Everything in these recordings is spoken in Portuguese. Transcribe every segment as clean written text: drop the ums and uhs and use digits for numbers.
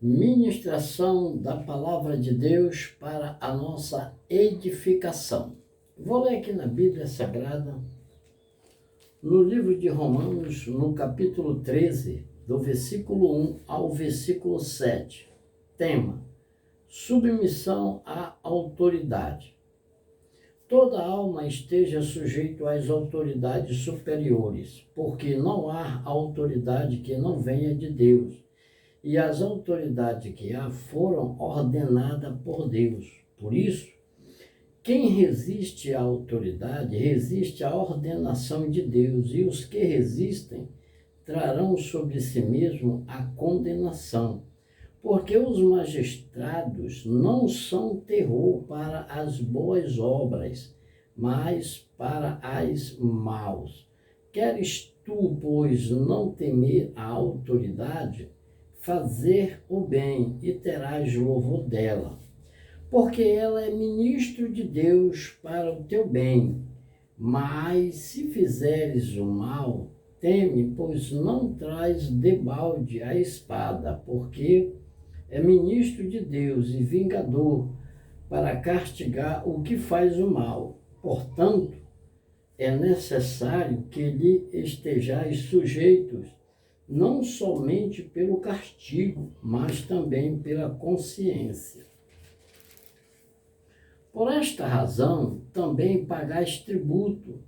Ministração da Palavra de Deus para a nossa edificação. Vou ler aqui na Bíblia Sagrada, no livro de Romanos, no capítulo 13, do versículo 1 ao versículo 7. Tema: submissão à autoridade. Toda alma esteja sujeita às autoridades superiores, porque não há autoridade que não venha de Deus. E as autoridades que há foram ordenadas por Deus. Por isso, quem resiste à autoridade, resiste à ordenação de Deus, e os que resistem trarão sobre si mesmo a condenação. Porque os magistrados não são terror para as boas obras, mas para as maus. Queres tu, pois, não temer a autoridade? Fazer o bem e terás louvor dela, porque ela é ministro de Deus para o teu bem. Mas se fizeres o mal, teme, pois não traz debalde a espada, porque é ministro de Deus e vingador para castigar o que faz o mal. Portanto, é necessário que lhe estejais sujeitos, não somente pelo castigo, mas também pela consciência. Por esta razão, também pagais tributo,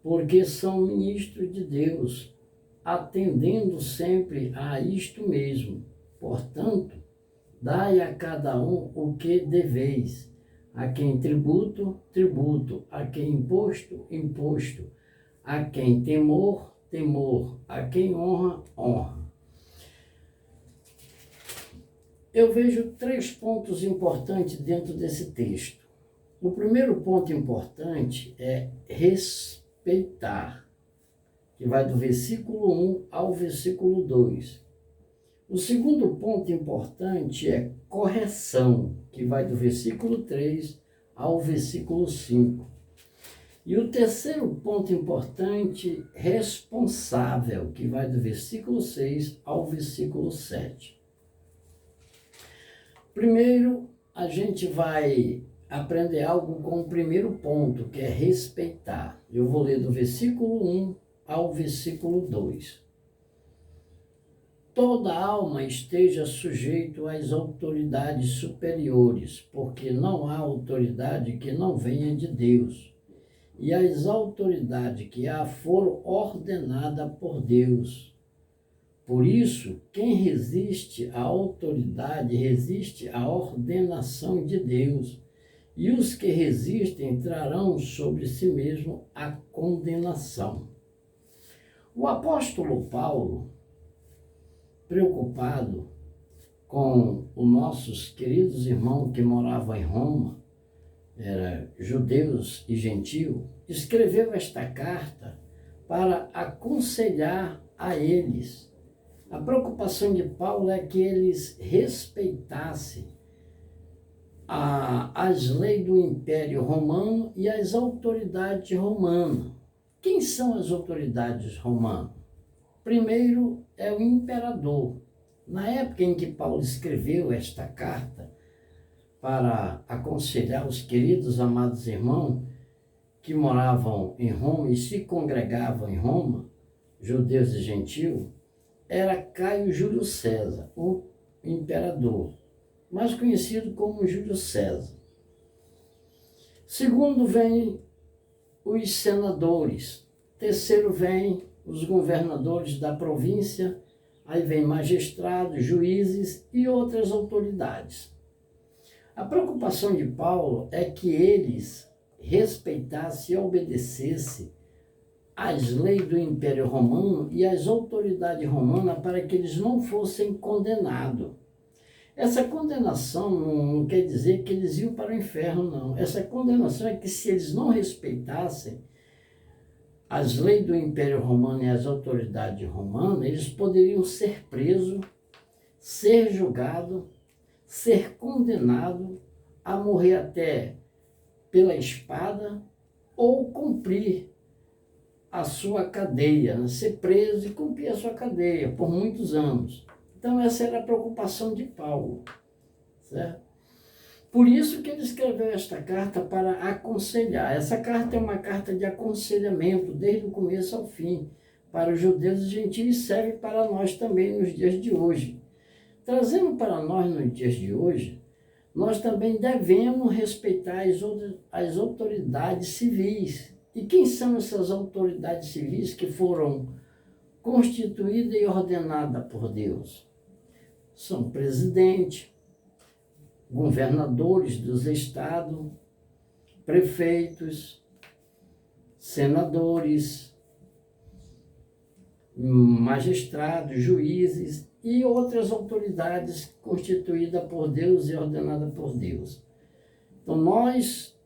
porque são ministros de Deus, atendendo sempre a isto mesmo. Portanto, dai a cada um o que deveis, a quem tributo, tributo, a quem imposto, imposto, a quem temor, temor, a quem honra, honra. Eu vejo 3 pontos importantes dentro desse texto. O primeiro ponto importante é respeitar, que vai do versículo 1 ao versículo 2. O segundo ponto importante é correção, que vai do versículo 3 ao versículo 5. E o terceiro ponto importante, responsável, que vai do versículo 6 ao versículo 7. Primeiro, a gente vai aprender algo com o primeiro ponto, que é respeitar. Eu vou ler do versículo 1 ao versículo 2. Toda alma esteja sujeita às autoridades superiores, porque não há autoridade que não venha de Deus. E as autoridades que há foram ordenadas por Deus. Por isso, quem resiste à autoridade, resiste à ordenação de Deus. E os que resistem trarão sobre si mesmo a condenação. O apóstolo Paulo, preocupado com os nossos queridos irmãos que moravam em Roma, judeus e gentios, escreveu esta carta para aconselhar a eles. A preocupação de Paulo é que eles respeitassem as leis do Império Romano e as autoridades romanas. Quem são as autoridades romanas? Primeiro é o imperador. Na época em que Paulo escreveu esta carta, para aconselhar os queridos, amados irmãos que moravam em Roma e se congregavam em Roma, judeus e gentios, era Caio Júlio César, o imperador, mais conhecido como Júlio César. Segundo vem os senadores. Terceiro vem os governadores da província, aí vem magistrados, juízes e outras autoridades. A preocupação de Paulo é que eles respeitassem e obedecessem às leis do Império Romano e às autoridades romanas para que eles não fossem condenados. Essa condenação não quer dizer que eles iam para o inferno, não. Essa condenação é que se eles não respeitassem as leis do Império Romano e as autoridades romanas, eles poderiam ser presos, ser julgados, ser condenado a morrer até pela espada ou cumprir a sua cadeia, ser preso e cumprir a sua cadeia por muitos anos. Então essa era a preocupação de Paulo, certo? Por isso que ele escreveu esta carta para aconselhar. Essa carta é uma carta de aconselhamento, desde o começo ao fim, para os judeus e gentios, e serve para nós também nos dias de hoje. Trazendo para nós nos dias de hoje, nós também devemos respeitar as autoridades civis. E quem são essas autoridades civis que foram constituídas e ordenadas por Deus? São presidente, governadores dos estados, prefeitos, senadores, magistrados, juízes e outras autoridades constituídas por Deus e ordenadas por Deus. Então, nós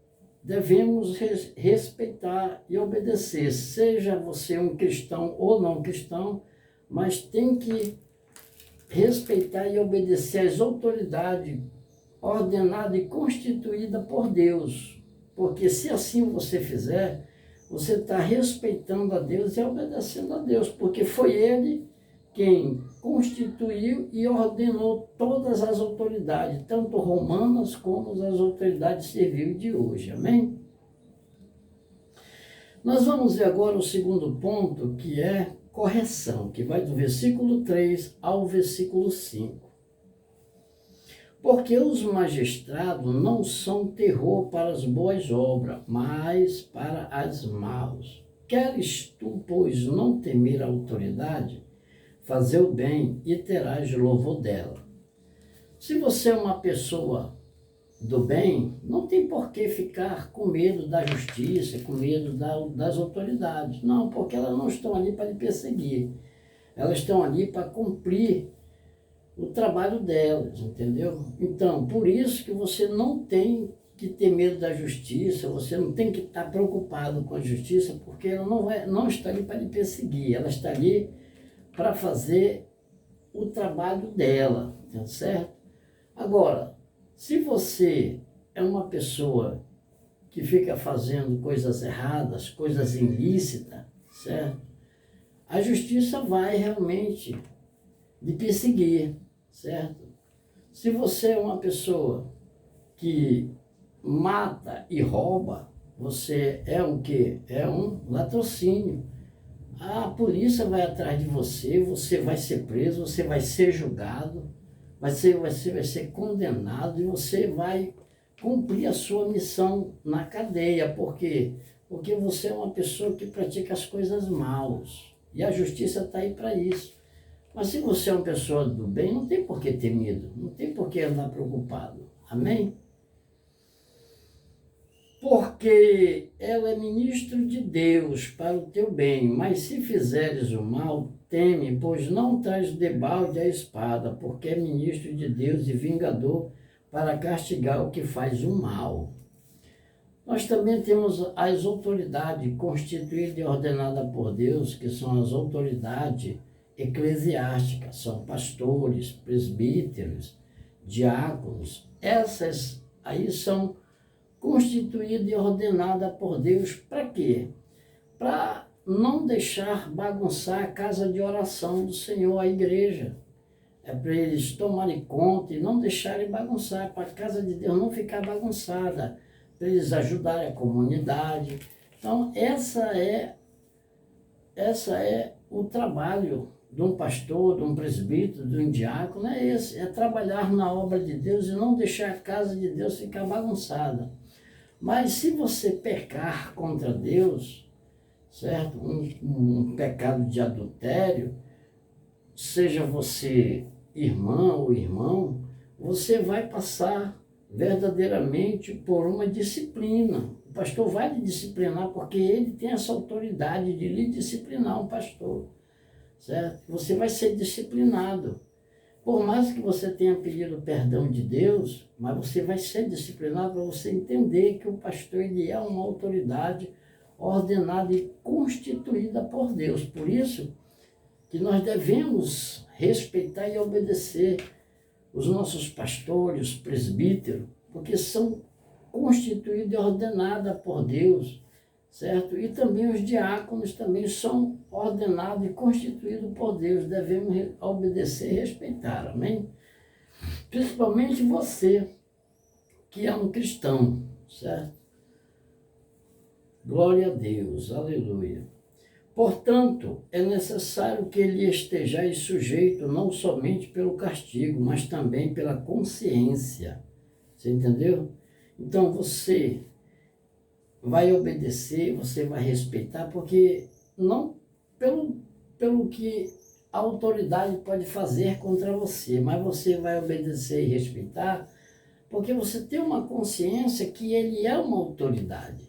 devemos respeitar e obedecer, seja você um cristão ou não cristão, mas tem que respeitar e obedecer às autoridades ordenadas e constituídas por Deus, porque se assim você fizer, você está respeitando a Deus e obedecendo a Deus, porque foi Ele quem constituiu e ordenou todas as autoridades, tanto romanas como as autoridades civis de hoje. Amém? Nós vamos ver agora o segundo ponto, que é correção, que vai do versículo 3 ao versículo 5. Porque os magistrados não são terror para as boas obras, mas para as maus. Queres tu, pois, não temer a autoridade? Fazer o bem e terás louvor dela. Se você é uma pessoa do bem, não tem por que ficar com medo da justiça, com medo das autoridades. Não, porque elas não estão ali para lhe perseguir. Elas estão ali para cumprir o trabalho delas, entendeu? Então, por isso que você não tem que ter medo da justiça, você não tem que estar preocupado com a justiça, porque ela não está ali para lhe perseguir, ela está ali para fazer o trabalho dela, tá certo? Agora, se você é uma pessoa que fica fazendo coisas erradas, coisas ilícitas, certo? A justiça vai realmente lhe perseguir, certo? Se você é uma pessoa que mata e rouba, você é o quê? É um latrocínio. A polícia vai atrás de você, você vai ser preso, você vai ser julgado, vai ser condenado e você vai cumprir a sua missão na cadeia. Por quê? Porque você é uma pessoa que pratica as coisas maus e a justiça está aí para isso. Mas se você é uma pessoa do bem, não tem por que ter medo, não tem por que andar preocupado. Amém? Porque ela é ministro de Deus para o teu bem, mas se fizeres o mal, teme, pois não traz debalde a espada, porque é ministro de Deus e vingador para castigar o que faz o mal. Nós também temos as autoridades constituídas e ordenadas por Deus, que são as autoridades eclesiásticas, são pastores, presbíteros, diáconos. Essas aí são constituída e ordenada por Deus para quê? Para não deixar bagunçar a casa de oração do Senhor, a igreja. É para eles tomarem conta e não deixarem bagunçar, para a casa de Deus não ficar bagunçada, para eles ajudarem a comunidade. Então, essa é o trabalho de um pastor, de um presbítero, de um diácono, é esse, é trabalhar na obra de Deus e não deixar a casa de Deus ficar bagunçada. Mas se você pecar contra Deus, certo? Um pecado de adultério, seja você irmã ou irmão, você vai passar verdadeiramente por uma disciplina. O pastor vai lhe disciplinar porque ele tem essa autoridade de lhe disciplinar, um pastor, certo? Você vai ser disciplinado. Por mais que você tenha pedido perdão de Deus, mas você vai ser disciplinado para você entender que o pastor ele é uma autoridade ordenada e constituída por Deus. Por isso que nós devemos respeitar e obedecer os nossos pastores, os presbíteros, porque são constituídos e ordenados por Deus, certo? E também os diáconos também são ordenados e constituídos por Deus, devemos obedecer e respeitar, amém? Principalmente você, que é um cristão, certo? Glória a Deus, aleluia. Portanto, é necessário que ele esteja sujeito não somente pelo castigo, mas também pela consciência. Você entendeu? Então você vai obedecer, você vai respeitar, porque não pelo que a autoridade pode fazer contra você, mas você vai obedecer e respeitar, porque você tem uma consciência que ele é uma autoridade,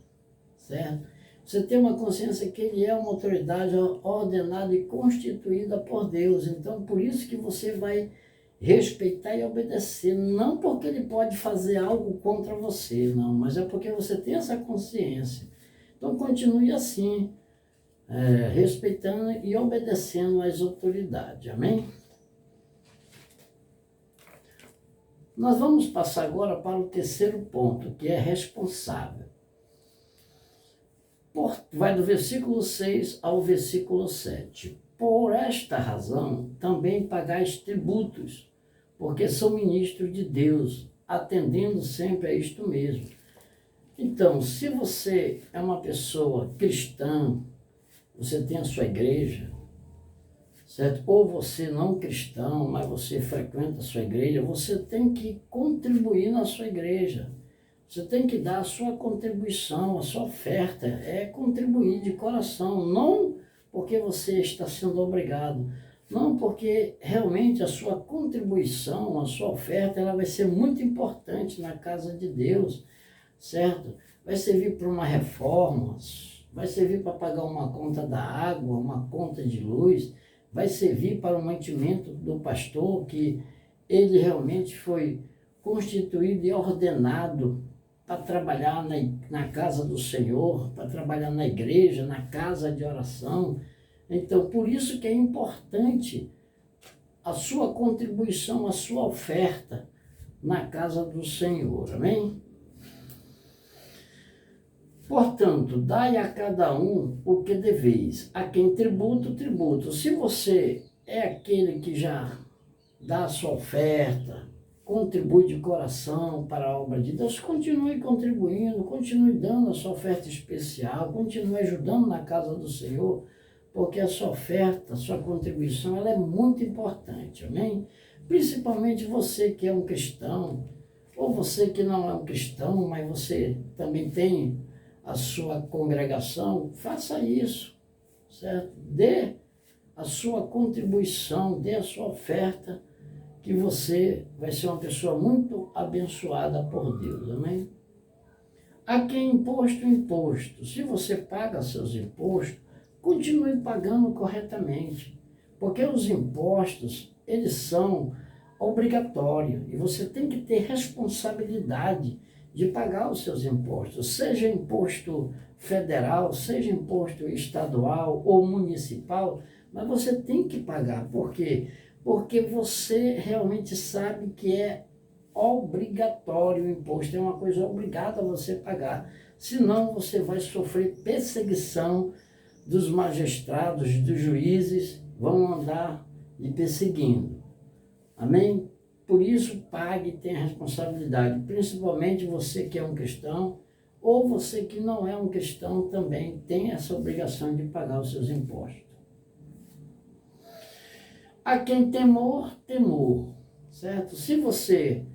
certo? Você tem uma consciência que ele é uma autoridade ordenada e constituída por Deus. Então, por isso que você vai respeitar e obedecer, não porque ele pode fazer algo contra você, não, mas é porque você tem essa consciência. Então, continue assim, respeitando e obedecendo às autoridades, amém? Nós vamos passar agora para o terceiro ponto, que é responsável. Vai do versículo 6 ao versículo 7. Por esta razão, também pagais tributos, porque sou ministro de Deus, atendendo sempre a isto mesmo. Então, se você é uma pessoa cristã, você tem a sua igreja, certo? Ou você não cristão, mas você frequenta a sua igreja, você tem que contribuir na sua igreja. Você tem que dar a sua contribuição, a sua oferta, é contribuir de coração, não porque você está sendo obrigado, não porque realmente a sua contribuição, a sua oferta, ela vai ser muito importante na casa de Deus, certo? Vai servir para uma reforma, vai servir para pagar uma conta da água, uma conta de luz, vai servir para o mantimento do pastor, que ele realmente foi constituído e ordenado para trabalhar na casa do Senhor, para trabalhar na igreja, na casa de oração. Então, por isso que é importante a sua contribuição, a sua oferta na casa do Senhor, amém? Portanto, dai a cada um o que deveis, a quem tributo, tributo. Se você é aquele que já dá a sua oferta, contribui de coração para a obra de Deus, continue contribuindo, continue dando a sua oferta especial, continue ajudando na casa do Senhor, porque a sua oferta, a sua contribuição, ela é muito importante, amém? Principalmente você que é um cristão, ou você que não é um cristão, mas você também tem a sua congregação, faça isso, certo? Dê a sua contribuição, dê a sua oferta, que você vai ser uma pessoa muito abençoada por Deus, amém? A quem imposto. Se você paga seus impostos, continue pagando corretamente, porque os impostos, eles são obrigatórios e você tem que ter responsabilidade de pagar os seus impostos, seja imposto federal, seja imposto estadual ou municipal, mas você tem que pagar, por quê? Porque você realmente sabe que é obrigatório o imposto, é uma coisa obrigada a você pagar. Senão você vai sofrer perseguição dos magistrados, dos juízes, vão andar lhe perseguindo. Amém? Por isso, pague e tenha responsabilidade, principalmente você que é um cristão, ou você que não é um cristão também tem essa obrigação de pagar os seus impostos. A quem temor, certo? Se você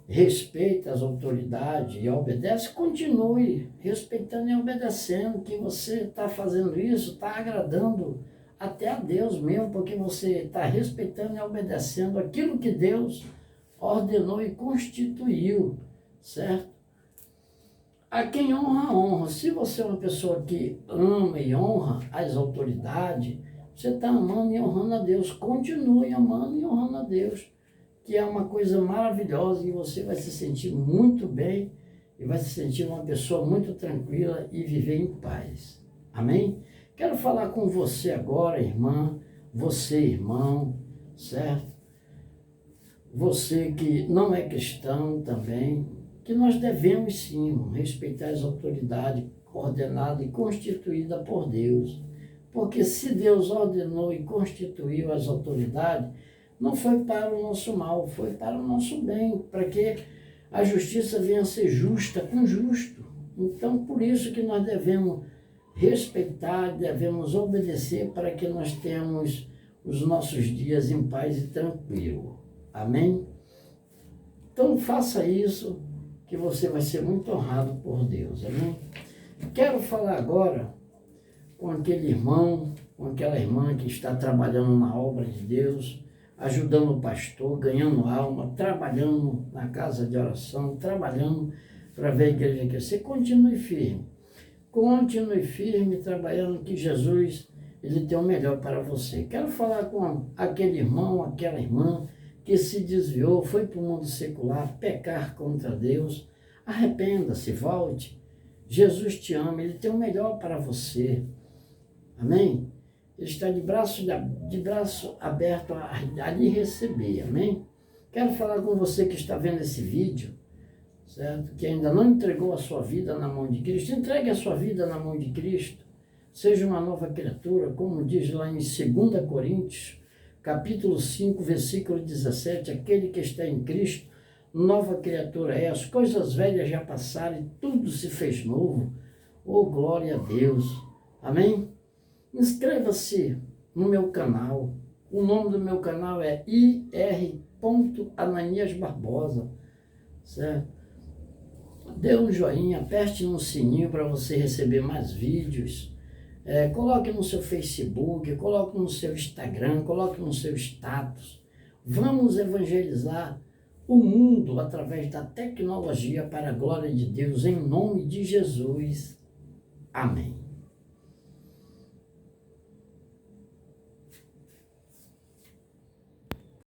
respeita as autoridades e obedece, continue respeitando e obedecendo, que você está fazendo isso, está agradando até a Deus mesmo, porque você está respeitando e obedecendo aquilo que Deus ordenou e constituiu, certo? A quem honra, honra. Se você é uma pessoa que ama e honra as autoridades, você está amando e honrando a Deus. Continue amando e honrando a Deus, que é uma coisa maravilhosa e você vai se sentir muito bem e vai se sentir uma pessoa muito tranquila e viver em paz. Amém? Quero falar com você agora, irmã, você, irmão, certo? Você que não é cristão também, que nós devemos sim respeitar as autoridades, ordenada e constituída por Deus. Porque se Deus ordenou e constituiu as autoridades, não foi para o nosso mal, foi para o nosso bem, para que a justiça venha a ser justa com justo. Então, por isso que nós devemos respeitar, devemos obedecer para que nós tenhamos os nossos dias em paz e tranquilo. Amém? Então, faça isso, que você vai ser muito honrado por Deus. Amém? Quero falar agora com aquele irmão, com aquela irmã que está trabalhando na obra de Deus, ajudando o pastor, ganhando alma, trabalhando na casa de oração, trabalhando para ver a igreja crescer. Continue firme. Continue firme, trabalhando, que Jesus, ele tem o melhor para você. Quero falar com aquele irmão, aquela irmã que se desviou, foi para o mundo secular, pecar contra Deus. Arrependa-se, volte. Jesus te ama, ele tem o melhor para você. Amém? Ele está de braço aberto a lhe receber. Amém? Quero falar com você que está vendo esse vídeo, certo? Que ainda não entregou a sua vida na mão de Cristo. Entregue a sua vida na mão de Cristo. Seja uma nova criatura, como diz lá em 2 Coríntios, capítulo 5, versículo 17. Aquele que está em Cristo, nova criatura é. As coisas velhas já passaram e tudo se fez novo. Oh, glória a Deus. Amém? Inscreva-se no meu canal. O nome do meu canal é Ir. Ananias Barbosa, certo? Dê um joinha, aperte no sininho para você receber mais vídeos. Coloque no seu Facebook, coloque no seu Instagram, coloque no seu status. Vamos evangelizar o mundo através da tecnologia para a glória de Deus, em nome de Jesus. Amém.